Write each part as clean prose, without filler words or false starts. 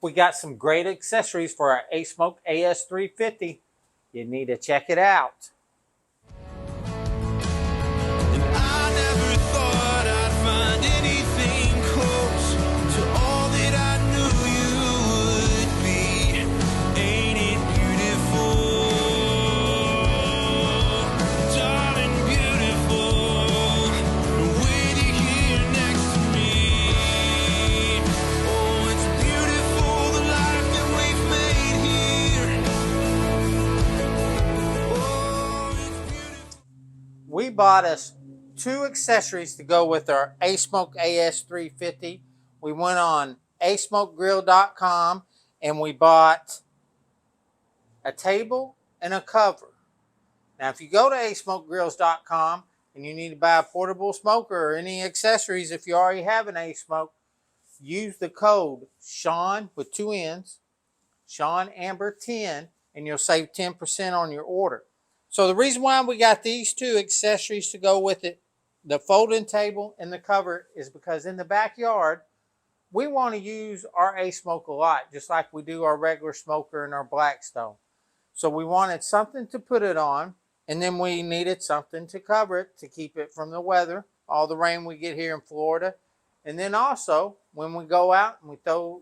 we got some great accessories for our ASMOKE AS350. You need to check it out. We bought us 2 accessories to go with our ASMOKE AS350. We went on ASMOKEGrill.com and we bought a table and a cover. Now, if you go to ASMOKEGrills.com and you need to buy a portable smoker or any accessories, if you already have an ASMOKE, use the code Sean with 2 N's, SeanAmber10, and you'll save 10% on your order. So the reason why we got these 2 accessories to go with it, the folding table and the cover, is because in the backyard, we want to use our ASMOKE a lot, just like we do our regular smoker and our Blackstone. So we wanted something to put it on, and then we needed something to cover it to keep it from the weather, all the rain we get here in Florida. And then also, when we go out and we throw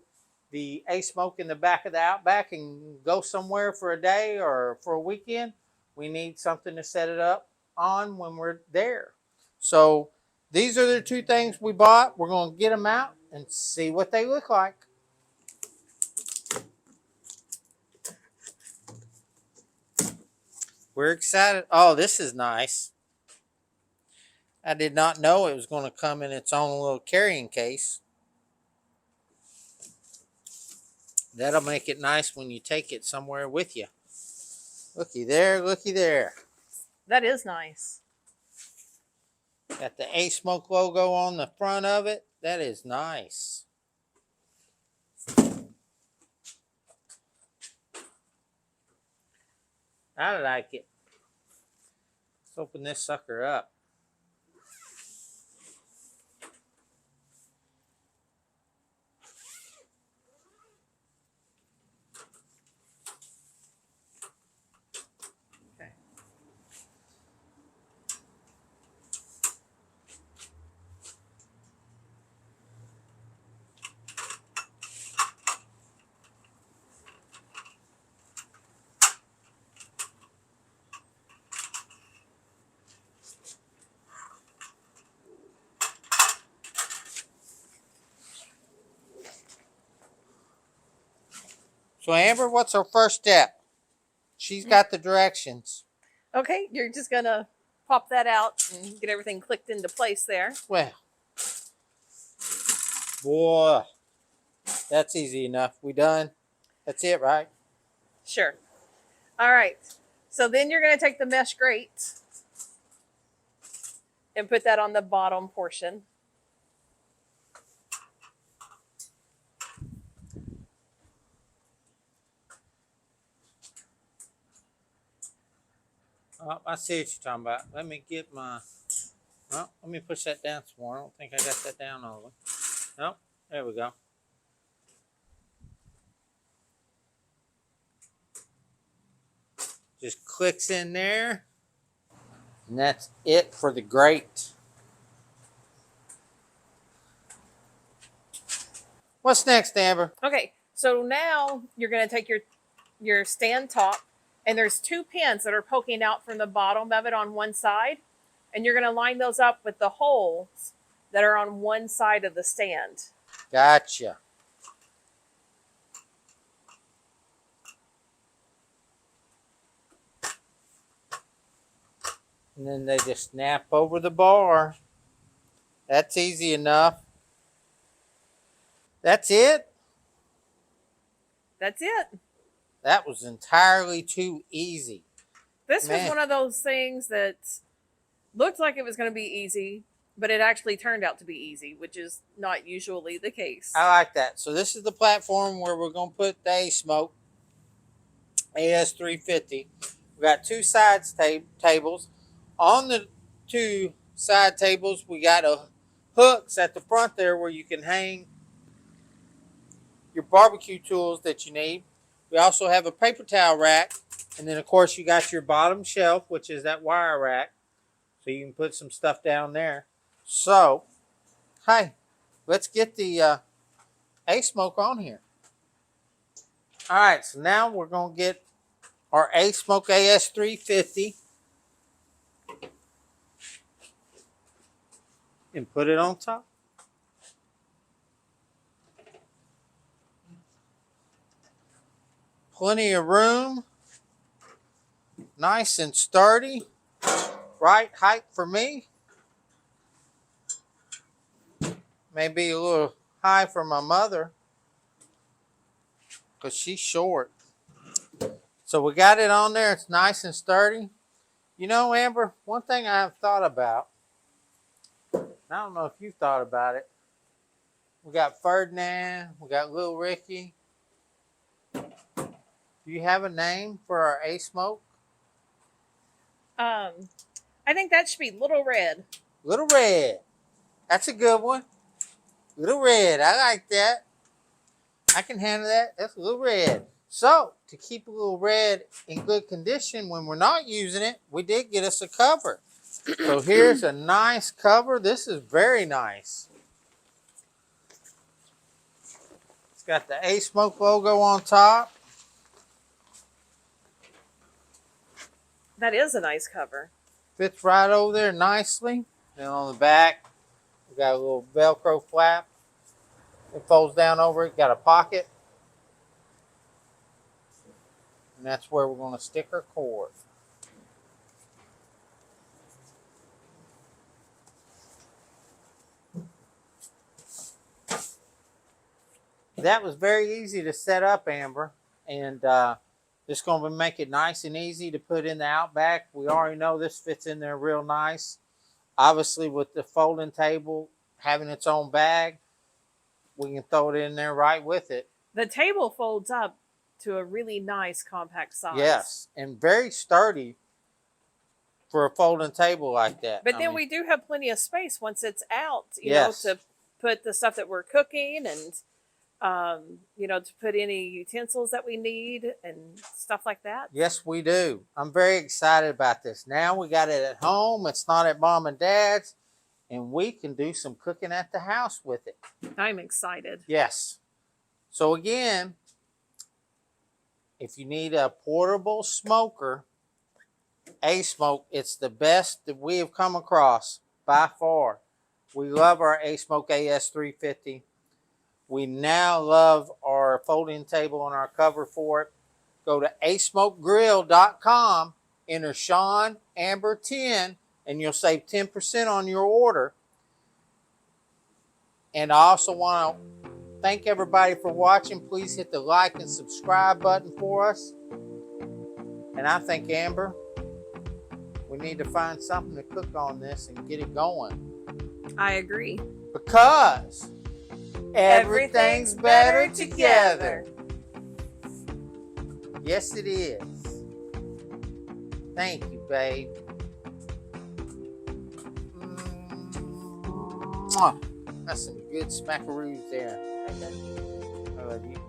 the ASMOKE in the back of the Outback and go somewhere for a day or for a weekend, we need something to set it up on when we're there. So these are the 2 things we bought. We're going to get them out and see what they look like. We're excited. Oh, this is nice. I did not know it was going to come in its own little carrying case. That'll make it nice when you take it somewhere with you. Looky there, looky there. That is nice. Got the ASMOKE logo on the front of it. That is nice. I like it. Let's open this sucker up. So Amber, what's our first step? She's got the directions. Okay, you're just going to pop that out and get everything clicked into place there. Well, boy, that's easy enough. We done? That's it, right? Sure. All right. So then you're going to take the mesh grate and put that on the bottom portion. Oh, I see what you're talking about. Let me get my... Oh, let me push that down some more. I don't think I got that down all the way. Nope. There we go. Just clicks in there. And that's it for the grate. What's next, Amber? Okay, so now you're going to take your stand top, and there's 2 pins that are poking out from the bottom of it on one side, and you're going to line those up with the holes that are on one side of the stand. Gotcha. And then they just snap over the bar. That's easy enough. That's it? That's it. That was entirely too easy. This was one of those things that looked like it was going to be easy, but it actually turned out to be easy, which is not usually the case. I like that. So this is the platform where we're going to put the ASMOKE AS350. We got 2 side tables. On the 2 side tables, we got hooks at the front there where you can hang your barbecue tools that you need. We also have a paper towel rack. And then, of course, you got your bottom shelf, which is that wire rack. So you can put some stuff down there. So, hey, let's get the ASMOKE on here. All right, so now we're going to get our ASMOKE AS350 and put it on top. Plenty of room. Nice and sturdy. Right height for me. Maybe a little high for my mother because she's short. So we got it on there. It's nice and sturdy. You know, Amber, one thing I have thought about, I don't know if you've thought about it. We got Ferdinand. We got Little Ricky. Do you have a name for our ASMOKE? I think that should be Little Red. Little Red. That's a good one. Little Red. I like that. I can handle that. That's Little Red. So, to keep a Little Red in good condition when we're not using it, we did get us a cover. So, here's a nice cover. This is very nice. It's got the ASMOKE logo on top. That is a nice cover. Fits right over there nicely. Then on the back, we got a little Velcro flap. It folds down over it. Got a pocket. And that's where we're going to stick our cord. That was very easy to set up, Amber. And just going to make it nice and easy to put in the Outback. We already know this fits in there real nice. Obviously, with the folding table having its own bag, we can throw it in there right with it. The table folds up to a really nice compact size. Yes, and very sturdy for a folding table like that. But then we do have plenty of space once it's out, you know, to put the stuff that we're cooking and you know, to put any utensils that we need and stuff like that. Yes, we do. I'm very excited about this. Now we got it at home. It's not at Mom and Dad's. And we can do some cooking at the house with it. I'm excited. Yes. So again, if you need a portable smoker, ASMOKE, it's the best that we have come across by far. We love our ASMOKE AS350. We now love our folding table and our cover for it. Go to ASMOKEGrill.com, enter Sean Amber 10, and you'll save 10% on your order. And I also want to thank everybody for watching. Please hit the like and subscribe button for us. And I think, Amber, we need to find something to cook on this and get it going. I agree. Because everything's better together. Yes, it is. Thank you, babe. That's some good smackaroos there. I love you.